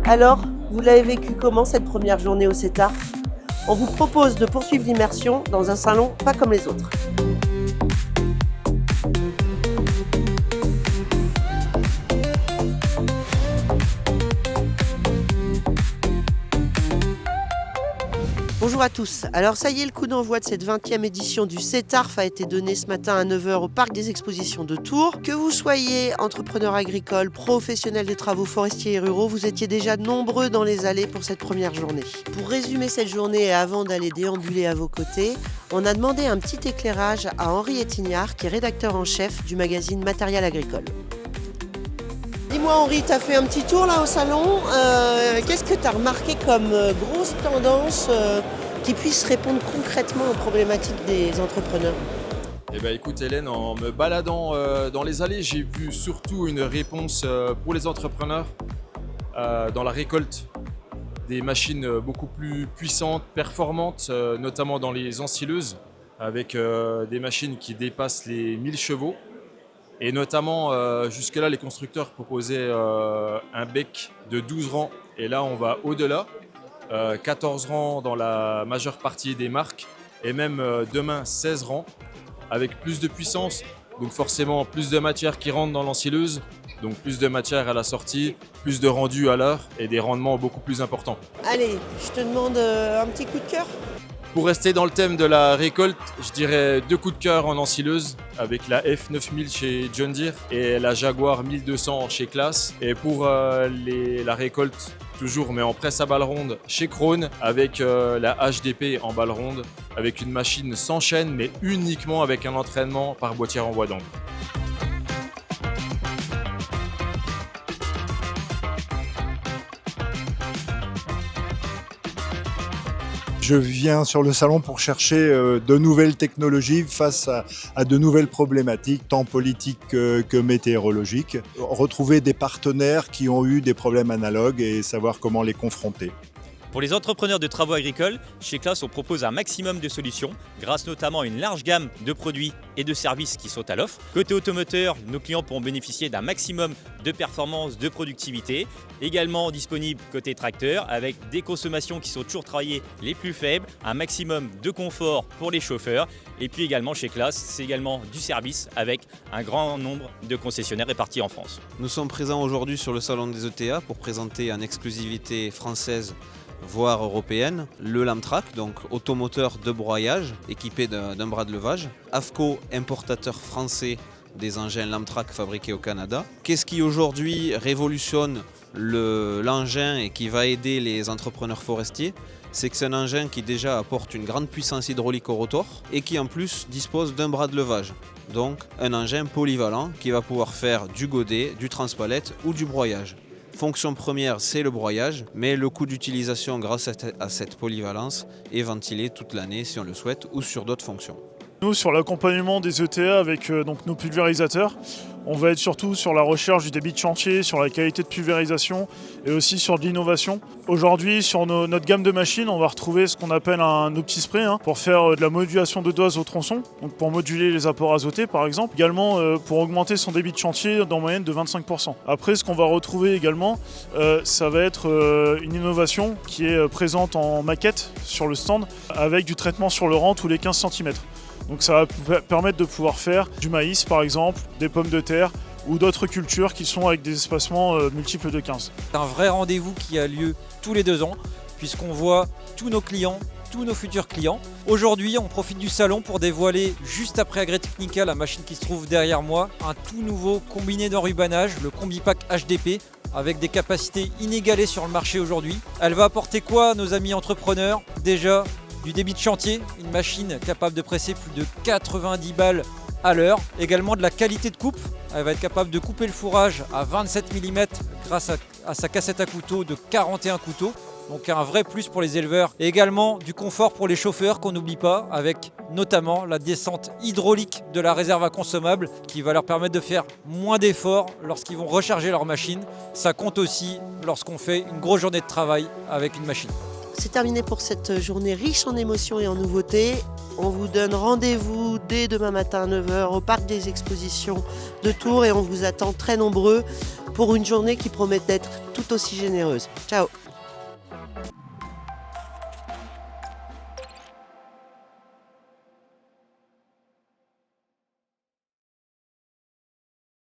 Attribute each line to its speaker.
Speaker 1: Alors, vous l'avez vécu comment cette première journée au CETARF? On vous propose de poursuivre l'immersion dans un salon pas comme les autres. Bonjour à tous. Alors ça y est, le coup d'envoi de cette 20e édition du CETARF a été donné ce matin à 9 h au Parc des Expositions de Tours. Que vous soyez entrepreneur agricole, professionnel des travaux forestiers et ruraux, vous étiez déjà nombreux dans les allées pour cette première journée. Pour résumer cette journée et avant d'aller déambuler à vos côtés, on a demandé un petit éclairage à Henri Etignard, qui est rédacteur en chef du magazine Matériel Agricole. Dis-moi Henri, tu as fait un petit tour là au salon. Qu'est-ce que tu as remarqué comme grosse tendance qui puisse répondre concrètement aux problématiques des entrepreneurs?
Speaker 2: Eh bien écoute Hélène, en me baladant dans les allées, j'ai vu surtout une réponse pour les entrepreneurs dans la récolte des machines beaucoup plus puissantes, performantes, notamment dans les ensileuses, avec des machines qui dépassent les 1000 chevaux. Et notamment, jusque-là, les constructeurs proposaient un bec de 12 rangs. Et là, on va au-delà, 14 rangs dans la majeure partie des marques. Et même demain, 16 rangs, avec plus de puissance. Donc forcément, plus de matière qui rentre dans l'ensileuse. Donc plus de matière à la sortie, plus de rendu à l'heure et des rendements beaucoup plus importants.
Speaker 1: Allez, je te demande un petit coup de cœur.
Speaker 2: Pour rester dans le thème de la récolte, je dirais 2 coups de cœur en ensileuse avec la F9000 chez John Deere et la Jaguar 1200 chez Claas. Et pour la récolte, toujours mais en presse à balle ronde chez Krone avec la HDP en balle ronde avec une machine sans chaîne mais uniquement avec un entraînement par boîtière en bois d'angle.
Speaker 3: Je viens sur le salon pour chercher de nouvelles technologies face à de nouvelles problématiques, tant politiques que météorologiques. Retrouver des partenaires qui ont eu des problèmes analogues et savoir comment les confronter.
Speaker 4: Pour les entrepreneurs de travaux agricoles, chez Claas, on propose un maximum de solutions, grâce notamment à une large gamme de produits et de services qui sont à l'offre. Côté automoteur, nos clients pourront bénéficier d'un maximum de performance, de productivité. Également disponible côté tracteur, avec des consommations qui sont toujours travaillées les plus faibles, un maximum de confort pour les chauffeurs. Et puis également chez Claas, c'est également du service avec un grand nombre de concessionnaires répartis en France.
Speaker 5: Nous sommes présents aujourd'hui sur le salon des ETA pour présenter en exclusivité française voire européenne, le Lamtrac, donc automoteur de broyage équipé d'un bras de levage. AFCO, importateur français des engins Lamtrac fabriqués au Canada. Qu'est-ce qui aujourd'hui révolutionne l'engin et qui va aider les entrepreneurs forestiers? C'est que c'est un engin qui déjà apporte une grande puissance hydraulique au rotor et qui en plus dispose d'un bras de levage. Donc un engin polyvalent qui va pouvoir faire du godet, du transpalette ou du broyage. Fonction première, c'est le broyage, mais le coût d'utilisation grâce à cette polyvalence est ventilé toute l'année si on le souhaite ou sur d'autres fonctions.
Speaker 6: Nous, sur l'accompagnement des ETA avec donc nos pulvérisateurs, on va être surtout sur la recherche du débit de chantier, sur la qualité de pulvérisation et aussi sur de l'innovation. Aujourd'hui, sur notre gamme de machines, on va retrouver ce qu'on appelle un OptiSpray pour faire de la modulation de dose au tronçon, donc pour moduler les apports azotés par exemple. Également pour augmenter son débit de chantier en moyenne de 25%. Après, ce qu'on va retrouver également, ça va être une innovation qui est présente en maquette sur le stand avec du traitement sur le rang tous les 15 cm. Donc ça va permettre de pouvoir faire du maïs par exemple, des pommes de terre ou d'autres cultures qui sont avec des espacements multiples de 15.
Speaker 7: C'est un vrai rendez-vous qui a lieu tous les 2 ans puisqu'on voit tous nos clients, tous nos futurs clients. Aujourd'hui, on profite du salon pour dévoiler juste après Agritechnica, la machine qui se trouve derrière moi, un tout nouveau combiné d'enrubanage, le Combipack HDP, avec des capacités inégalées sur le marché aujourd'hui. Elle va apporter quoi à nos amis entrepreneurs? Déjà, du débit de chantier, une machine capable de presser plus de 90 balles à l'heure. Également de la qualité de coupe, elle va être capable de couper le fourrage à 27 mm grâce à sa cassette à couteau de 41 couteaux. Donc un vrai plus pour les éleveurs. Et également du confort pour les chauffeurs qu'on n'oublie pas, avec notamment la descente hydraulique de la réserve à consommables qui va leur permettre de faire moins d'efforts lorsqu'ils vont recharger leur machine. Ça compte aussi lorsqu'on fait une grosse journée de travail avec une machine.
Speaker 1: C'est terminé pour cette journée riche en émotions et en nouveautés. On vous donne rendez-vous dès demain matin à 9 h au Parc des Expositions de Tours et on vous attend très nombreux pour une journée qui promet d'être tout aussi généreuse. Ciao!